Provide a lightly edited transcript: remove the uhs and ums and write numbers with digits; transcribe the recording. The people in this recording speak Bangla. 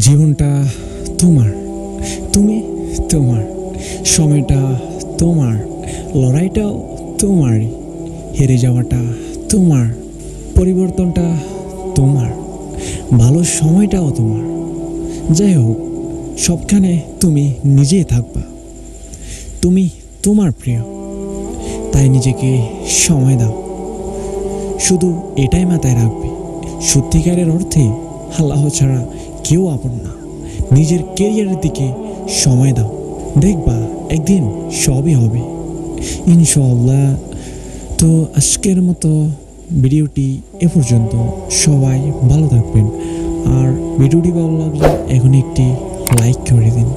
জীবনটা তোমার, তুমি তোমার, সময়টা তোমার, লড়াইটাও তোমারই, হেরে যাওয়াটা তোমার, পরিবর্তনটা তোমার, ভালো সময়টাও তোমার। যাই হোক, সবখানে তুমি নিজেই থাকবা। তুমি তোমার প্রিয়, তাই নিজেকে সময় দাও। শুধু এটাই মাথায় রাখবে, সত্যিকারের অর্থে আল্লাহ ছাড়া কেউ আপন না। নিজের কেরিয়ারের দিকে সময় দাও, দেখবা একদিন সবই হবে ইনশাআল্লাহ। তো আজকের মতো ভিডিওটি এ পর্যন্ত। সবাই ভালো থাকবেন, আর ভিডিওটি ভালো লাগলে এখন একটি লাইক করে দিন।